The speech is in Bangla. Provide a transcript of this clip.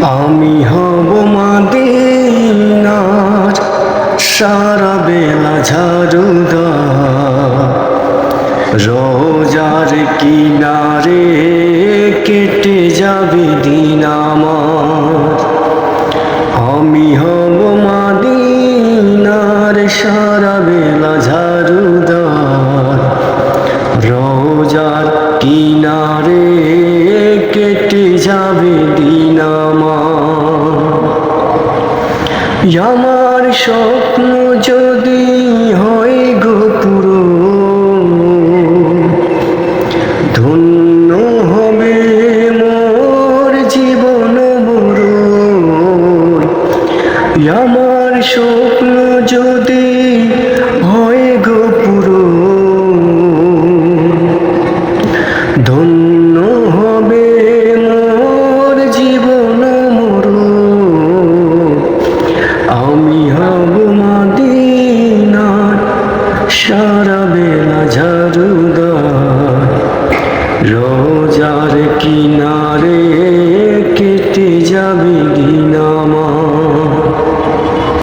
আমি হব মদিনার সারা বেলা ঝাড়ুদার, রোজার কিনারে কেটে যাবে দিন আমার। আমি হব মদিনার সারা বেলা ঝাড়ুদার, রোজার কিনারে কেটে যাবে দিন আমার। আমার স্বপ্ন যদি হয় গো পূরণ, ধন্য হবে মোর জীবন মরণ। আমার স্বপ্ন যদি হয় গো পূরণ, ধন্য হবে মোর জীবন মরণ। আমি হব মদিনার সারা বেলা ঝাড়ুদার, রোজার কিনারে